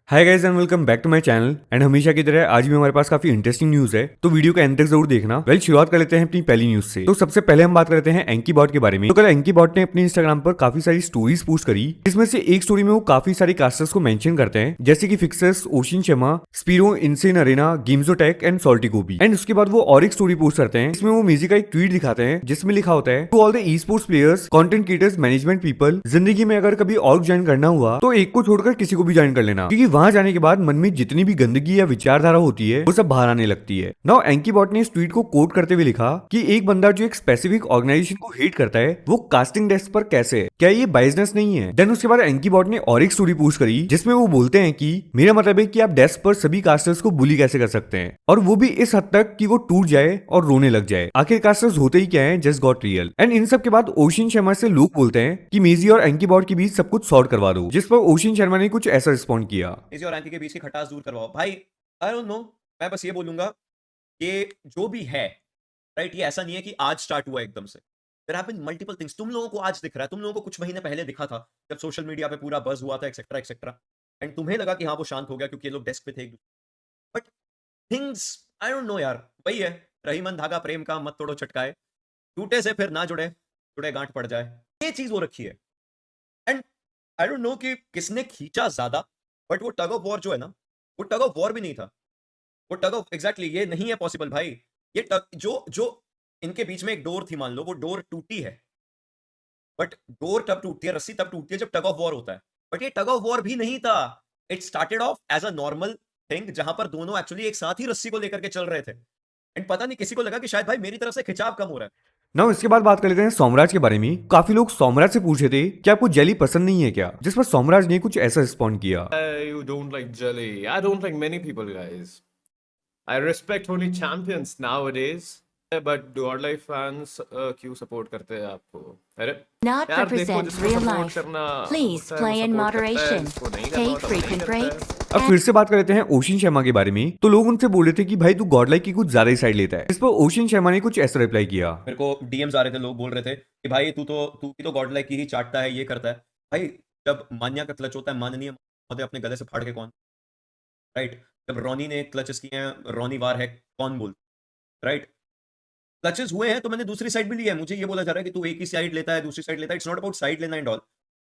Hi guys and welcome back to my channel. And हमेशा की तरह आज भी हमारे पास काफी इंटरेस्टिंग न्यूज है, तो वीडियो का एंड तक जरूर देखना। शुरुआत कर लेते हैं अपनी पहली न्यूज से। तो सबसे पहले हम बात करते हैं एंकी बॉट के बारे में। तो कल एंकी बॉट ने अपने इंस्टाग्राम पर काफी सारी स्टोरीज पोस्ट करी, जिसमें से एक स्टोरी में वो काफी सारे कास्टर्स को मेंशन करते हैं, जैसे कि Fixers, Oshin Sharma, Spiro, Insane Arena, Gamesotech and Salty Gobi. And उसके बाद वो और एक स्टोरी पोस्ट करते हैं, जिसमें वो मेजी का एक ट्वीट दिखाते हैं, जिसमें लिखा होता है to all the esports players, content creators, management people, जिंदगी में अगर कभी ऑर्ग ज्वाइन करना हुआ तो एक को छोड़कर किसी को भी ज्वाइन कर लेना, क्योंकि वहां जाने के बाद में जितनी भी गंदगी या विचारधारा होती है वो सब बाहर आने लगती है। नाउ एंकी बॉट ने इस ट्वीट को कोट करते हुए लिखा कि एक बंदा जो एक स्पेसिफिक ऑर्गेनाइजेशन को हेट करता है वो कास्टिंग डेस्क पर कैसे है, क्या ये बाइजनेस नहीं है। देन उसके बाद एंकी बॉट ने और एक स्टोरी पोस्ट करी, जिसमें वो बोलते हैं कि मेरा मतलब है कि आप डेस्क पर सभी कास्टर्स को बुली कैसे कर सकते हैं, और वो भी इस हद तक कि वो टूट जाए और रोने लग जाए। आखिर कास्टर्स होते ही क्या है, just got real. And in सब के बाद ओशिन शर्मा से लोग बोलते हैं कि मेजी और एंकी बॉट के बीच सब कुछ सॉर्ट करवा दो, जिस पर ओशिन शर्मा ने कुछ ऐसा रिस्पॉन्ड किया। मेसी और एंटी के बीच की खटास दूर करवाओ भाई। आई डोंट नो, मैं बस ये बोलूंगा कि जो भी है राइट, ये ऐसा नहीं है कि आज स्टार्ट हुआ एकदम से। There have been multiple things. तुम लोगों को आज दिख रहा है, तुम लोगों को कुछ महीने पहले दिखा था जब सोशल मीडिया पे पूरा बज हुआ था एक्सेट्रा एक्सेट्रा, एंड तुम्हें लगा कि हाँ वो शांत हो गया क्योंकि ये लोग डेस्क पे थे। But things I don't know यार, वही है, रही मन धागा प्रेम का मत तोड़ो चटकाए, टूटे से फिर ना जुड़े, जुड़े गांठ पड़ जाए, ये चीज वो रखी है। एंड आई डोंट नो कि किसने खींचा ज्यादा, बट वो टग ऑफ वॉर जो है ना, वो टग ऑफ वॉर भी नहीं था, वो टग ऑफ एग्जैक्टली ये नहीं है पॉसिबल भाई। ये टग जो जो इनके बीच में एक डोर थी, मान लो वो डोर टूटी है, बट डोर तब टूटती है, रस्सी तब टूटती है जब टग ऑफ वॉर होता है। बट ये टग ऑफ वॉर भी नहीं था, it started off as a normal thing, जहां पर दोनों एक्चुअली एक साथ ही रस्सी को लेकर के चल रहे थे। एंड पता नहीं किसी को लगा कि शायद भाई मेरी तरफ से खिंचाव कम हो रहा है। नाउ इसके बाद बात कर लेते हैं सोमराज के बारे में। काफी लोग सोमराज से पूछे थे कि आपको जेली पसंद नहीं है क्या, जिस पर सोमराज ने कुछ ऐसा रिस्पॉन्ड किया। You don't like jelly. I don't like many people, guys. I respect only champions nowadays. But Godlife fans क्यों सपोर्ट करते हैं आपको? अरे Not यार देखो, represent जिसको real सपोर्ट life. करना Please होता है, play वो in सपोर्ट करता है, moderation. जिसको नहीं करना Take होता, वो नहीं frequent करता है। breaks. अब फिर से बात कर लेते हैं ओशिन शर्मा के बारे में। तो लोग उनसे बोल रहे थे कि भाई तू गॉडलाइक की कुछ ज्यादा ही साइड लेता है, इस पर ओशिन शर्मा ने कुछ ऐसा रिप्लाई किया। मेरे को डीएम्स आ रहे थे, लोग बोल रहे थे कि भाई तू भी तो गॉड लाइक की ही चाटता है, ये करता है। भाई जब मान्या का क्लच होता है, माननीय महोदय अपने गले से फाड़ के कौन, राइट? जब रॉनी ने क्लचेस किए हैं, रॉनी वार है, कौन बोल, राइट? क्लचेस हुए हैं तो मैंने दूसरी साइड भी ली है। मुझे ये बोला जा रहा है कि तू एक ही साइड लेता है, दूसरी साइड लेता है। इट्स नॉट अबाउट साइड लेना एंड ऑल।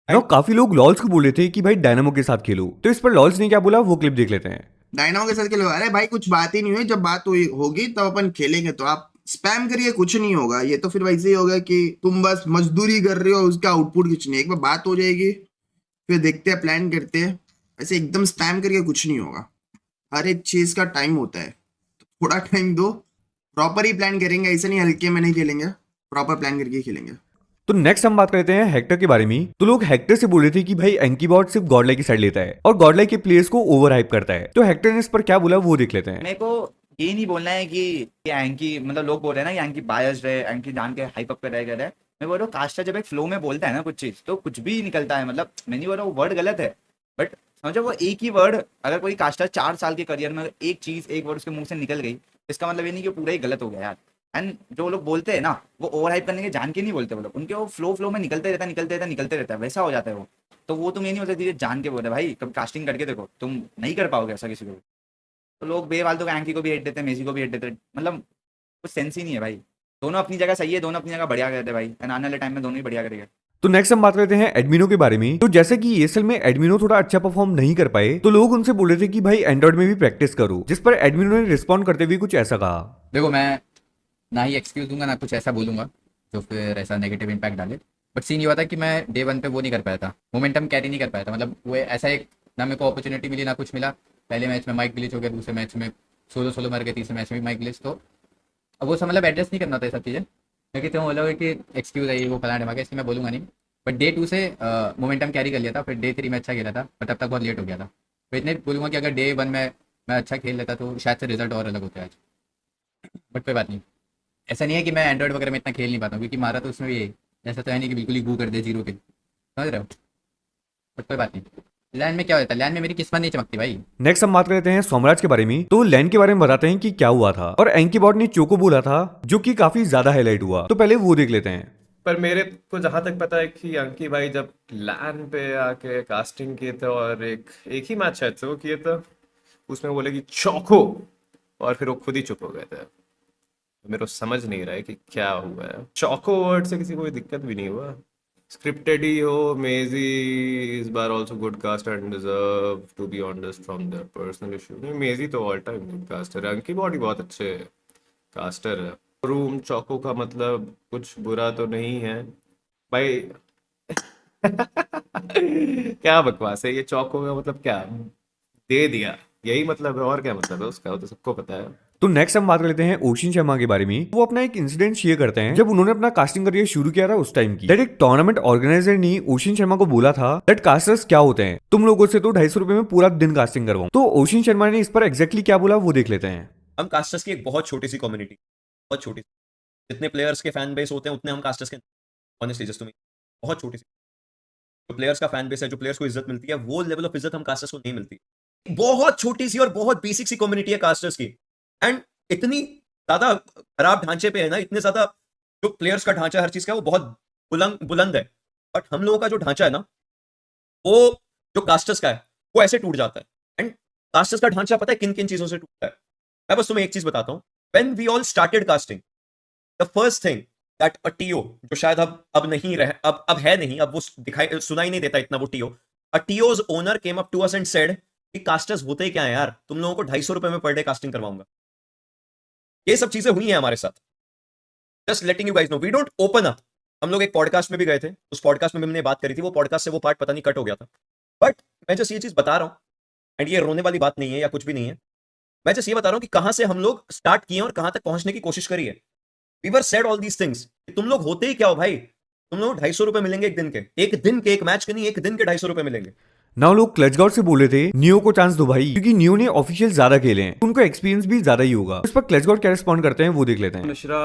नाउ काफी लोग लॉल्स को बोल रहे थे कि भाई डायनामो के साथ खेलो, तो इस पर लॉल्स ने क्या बोला वो क्लिप देख लेते हैं। डायनामो के साथ खेलो। अरे भाई कुछ बात ही नहीं हुई, जब बात हुई होगी तब अपन खेलेंगे। तो आप स्पैम करिए, कुछ नहीं होगा। ये तो फिर वैसे ही होगा कि तुम बस मजदूरी कर रहे हो, उसका आउटपुट कुछ नहीं है। एक बार बात हो जाएगी फिर देखते हैं, प्लान करते हैं। ऐसे एकदम स्पैम करके कुछ नहीं होगा। हर एक चीज का टाइम होता है, तो थोड़ा टाइम दो, प्रॉपर ही प्लान करेंगे। ऐसे नहीं हल्के में नहीं खेलेंगे, प्रॉपर प्लान करके ही खेलेंगे। तो नेक्स्ट हम बात करते हैं हेक्टर के बारे में। तो लोग हेक्टर से बोल रहे थे कि भाई एंकी बॉट सिर्फ गॉडलाइक की साइड लेता है और गॉडलाइक के प्लेयर्स को ओवर हाइप करता है। तो हेक्टर ने इस पर क्या बोला वो देख लेते हैं। मेरे को ये नहीं बोलना है कि एंकी, मतलब लोग बोल रहे हैं ना कि एंकी बायस्ड है, एंकी जान के हाइप अप कर रहा है। मैं बोल रहा हूँ कास्टर जब एक फ्लो में बोलता है ना कुछ चीज, तो कुछ भी निकलता है। मतलब मैं नहीं बोल रहा हूँ वर्ड गलत है, बट समझो वो एक ही वर्ड, अगर कोई कास्टर 4 साल के करियर में एक चीज, एक वर्ड उसके मुंह से निकल गई, इसका मतलब ये नहीं कि पूरा ही गलत हो गया यार। एंड जो लोग बोलते हैं ना, वो ओवर हाइप करने के जान के नहीं बोलते। वो लोग उनके वो फ्लो में निकलते रहता है, वैसा हो जाता है वो। तो वो तुम ये नहीं बोल सकते जान के बोल रहे भाई, कभी कास्टिंग करके देखो, तुम नहीं कर पाओगे ऐसा किसी को भी। तो लोग बेफालतू को एंकी को भी हेट देते हैं, मेसी को भी हेट देते हैं। मतलब कुछ सेंस ही नहीं है भाई। दोनों अपनी जगह सही है, दोनों अपनी जगह बढ़िया करते हैं भाई, एंड आने वाले टाइम में दोनों ही बढ़िया करेंगे। तो नेक्स्ट हम बात करते हैं एडमिनो के बारे में। तो जैसे कि ESL में एडमिनो थोड़ा अच्छा परफॉर्म नहीं कर पाए, तो लोग उनसे बोल रहे थे कि भाई एंड्रॉइड में भी प्रैक्टिस करो, जिस पर एडमिनो ने रिस्पॉन्ड करते हुए कुछ ऐसा कहा। देखो मैं ना ही एक्सक्यूज दूंगा ना कुछ ऐसा बोलूंगा जो फिर ऐसा नेगेटिव इम्पैक्ट डाले। बट सीन ये हुआ था कि मैं डे 1 पे वो नहीं कर पाया था, मोमेंटम कैरी नहीं कर पाया था। मतलब वो ऐसा एक, ना मेरे को अपॉर्चुनिटी मिली ना कुछ मिला। पहले मैच में माइक ग्लिच हो गया, दूसरे मैच में सोलो मर गए, तीसरे मैच में भी माइक ग्लिच। तो अब वो सब मतलब एड्रेस नहीं करना था ये सब चीज़ें। मैं कहते बोलोगे कि एक्सक्यूज है ये वो फलाने मांगे, इसलिए मैं बोलूँगा नहीं। बट डे 2 से मोमेंटम कैरी कर लिया था, फिर डे 3 में अच्छा खेला था, बट तब तक बहुत लेट हो गया था। तो इतने बोलूँगा कि अगर डे 1 में मैं अच्छा खेल लेता तो शायद से रिजल्ट और अलग होता है आज। बट कोई बात नहीं, ऐसा नहीं है कि मैं एंड्रॉइड वगैरह में इतना खेल नहीं पाता हूँ, क्योंकि मारा तो उसमें भी है, ऐसा तो है नहीं कि बिल्कुल ही गू कर दे 0 के, समझ रहे हो। बट कोई बात नहीं, लैंड में क्या होता है, लैंड में मेरी किस्मत नहीं चमकती भाई। नेक्स्ट हम बात करते हैं सोमराज के बारे में। तो लैंड के बारे में बताते हैं कि क्या हुआ था, और एंकी बॉट ने चोको बोला था जो कि काफी ज्यादा हाईलाइट हुआ। तो पहले वो देख लेते हैं। पर मेरे को जहां तक पता है कि अंकी भाई जब लैन पे आके कास्टिंग किए थे और एक ही मैच शायद से वो किए थे, उसमें बोले कि चौको, और फिर वो खुद ही चुप हो गए थे। मेरे को समझ नहीं रहा है कि क्या हुआ है। चौको वर्ड से किसी को कोई दिक्कत भी नहीं हुआ। स्क्रिप्टेड ही हो, मेजी इस बार also good caster and deserve to be on this from their personal issue. नहीं, मेजी तो ऑल टाइम गुड कास्टर है, अंकी बॉडी बहुत अच्छे कास्टर है। रूम चौको का मतलब कुछ बुरा तो नहीं है भाई। क्या बकवास है ये, चौको का मतलब क्या, दे दिया, यही मतलब है, और क्या मतलब है उसका, वो तो सबको पता है। तो नेक्स्ट हम बात कर लेते हैं ओशिन शर्मा के बारे में। वो अपना एक इंसिडेंट शेयर करते हैं जब उन्होंने अपना कास्टिंग करियर शुरू किया था उस टाइम की। दैट एक टूर्नामेंट ऑर्गेनाइजर ने ओशिन शर्मा को बोला था दैट कास्टर्स क्या होते हैं, तुम लोगों से तो 250 रुपए में पूरा दिन कास्टिंग करवाऊं। तो ओशिन शर्मा ने इस पर एग्जैक्टली क्या बोला वो देख लेते हैं। हम कास्टर्स की एक बहुत छोटी सी कम्युनिटी, बहुत छोटी सी, जितने प्लेयर्स के फैन बेस होते हैं उतने हम कास्टर्स के, ऑनेस्टली जस्ट तुम्हें, बहुत छोटी सी। जो प्लेयर्स का फैन बेस है, जो प्लेयर्स को इज्जत मिलती है, वो लेवल ऑफ इज्जत हम कास्टर्स को नहीं मिलती। बहुत छोटी सी और बहुत बेसिक सी कम्युनिटी है कास्टर्स की, एंड इतनी ज्यादा खराब ढांचे पे है ना, इतने ज्यादा जो प्लेयर्स का ढांचा हर चीज का वो बहुत बुलंद है, बट हम लोगों का जो ढांचा है ना, वो जो कास्टर्स का है वो ऐसे टूट जाता है। एंड कास्टर्स का ढांचा पता है किन किन चीजों से टूटता है? मैं बस तुम्हें एक चीज बताता हूं। When we all started casting, the first thing that a TO, जो शायद अब नहीं रहे, अब है नहीं, अब वो दिखाई सुनाई नहीं देता इतना वो TO, a TO's owner came up to us and said कि कास्टर्स होते ही क्या है यार, तुम लोगों को 250 रुपए में पर डे कास्टिंग करवाऊंगा। ये सब चीजें हुई हैं हमारे साथ, just letting you guys know, we don't open up. हम लोग एक पॉडकास्ट में भी गए थे, उस पॉडकास्ट में हमने बात करी थी, वो पॉडकास्ट से वो पार्ट पता नहीं कट हो गया था, बट मैं जस्ट ये चीज बता रहा हूं, एंड ये रोने वाली बात नहीं है या कुछ भी नहीं है, मैं जस्ट ये बता रहा हूं कि कहां से हम लोग स्टार्ट किए और कहां तक पहुंचने की कोशिश करी है। We were said all these things, तुम लोग होते ही क्या हो भाई, तुम लोग 250 रुपए मिलेंगे एक दिन के, एक मैच के नहीं, एक दिन के 250 रुपए मिलेंगे। नाउ लोग क्लच गॉड से बोले थे नियो को चांस दो भाई, क्योंकि नियो ने ऑफिशियल ज्यादा खेले हैं, उनको एक्सपीरियंस भी ज्यादा ही होगा। इस पर क्लच गॉड क्या रिस्पॉन्ड करते हैं वो देख लेते हैं। Mishra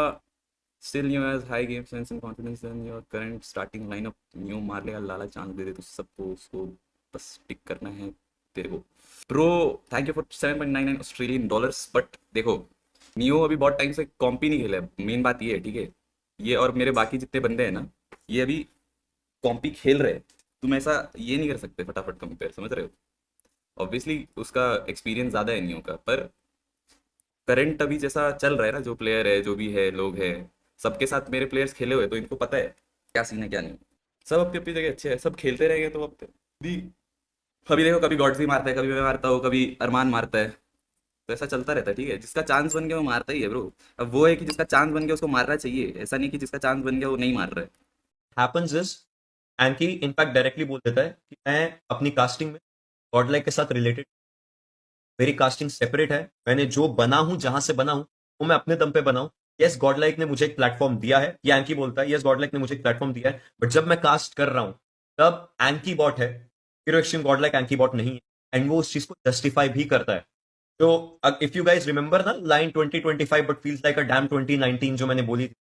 still new has high game sense and confidence than your current starting lineup. New मार लेगा, लाला चांस दे दे तो सबको, उसको बस टिक करना है तेरे को। Pro thank you for 7.99 Australian dollars. But देखो, नियो अभी बहुत टाइम से कॉम्प ही नहीं खेला है, मेन बात ये है, ठीक है। ये और मेरे बाकी जितने बंदे हैं ना, ये अभी कॉम्पी खेल रहे हैं। तुम ऐसा ये नहीं कर सकते फटाफट कंपेयर, समझ रहे हो। ऑब्वियसली उसका एक्सपीरियंस ज़्यादा है नियो का, पर करंट अभी जैसा चल रहा है ना, जो प्लेयर है, जो भी है, लोग हैं, सबके साथ मेरे प्लेयर्स खेले हुए, तो इनको पता है क्या सीन है क्या नहीं। सब अपनी अपनी जगह अच्छे हैं, सब खेलते रहेंगे तो अब भी, कभी देखो, कभी गॉड्सबी मारता है, कभी मैं मारता हूँ, कभी अरमान मारता है, तो ऐसा चलता रहता है, ठीक है। जिसका चांस बन गया वो मारता ही है ब्रो। अब वो है कि जिसका चांस बन गया उसको मारना चाहिए, ऐसा नहीं कि जिसका चांस बन गया वो नहीं मार रहा है। हैपेंस इज, एंकी इनफैक्ट डायरेक्टली बोल देता है कि मैं अपनी कास्टिंग में गॉडलाइक के साथ रिलेटेड, मेरी कास्टिंग सेपरेट है, मैंने जो बना हूं, जहां से बना हूं, वो मैं अपने दम पे बनाऊं। यस, गॉडलाइक ने मुझे एक प्लेटफॉर्म दिया है, ये एंकी बोलता है, यस गॉडलाइक ने मुझे एक प्लेटफॉर्म दिया है, बट जब मैं कास्ट कर रहा हूं तब एंकी बॉट है, हीरो एक्सट्रीम गॉडलाइक एंकी बॉट नहीं है, एंड वो उस चीज को जस्टिफाई भी करता है। तो इफ यू गाइज रिमेंबर ना line 2025 but feels like a dam 2019 जो मैंने बोली थी,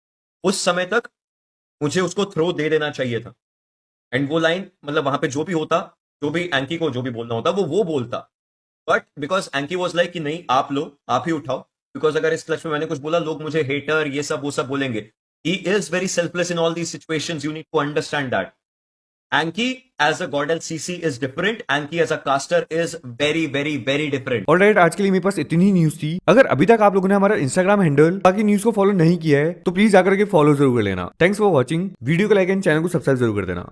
उस समय तक मुझे उसको थ्रो दे देना चाहिए था, एंड वो लाइन मतलब वहां पे जो भी होता, जो भी एंकी को जो भी बोलना होता वो बोलता, बट बिकॉज एंकी वॉज लाइक कि नहीं आप लो, आप ही उठाओ, बिकॉज अगर इस क्लच में मैंने कुछ बोला लोग मुझे हेटर ये सब वो सब बोलेंगे। He is very selfless in all these situations, you need to understand that. Anki as a God LCC is different. Anki as a caster is very very very different. Alright, आज के लिए मेरे पास इतनी न्यूज थी। अगर अभी तक आप लोगों ने हमारा इंस्टाग्राम हैंडल बाकी न्यूज को फॉलो नहीं किया है तो प्लीज जाकर के फॉलो जरूर कर लेना। थैंक्स फॉर वॉचिंग, वीडियो को लाइक एंड चैनल को सब्सक्राइब जरूर कर देना।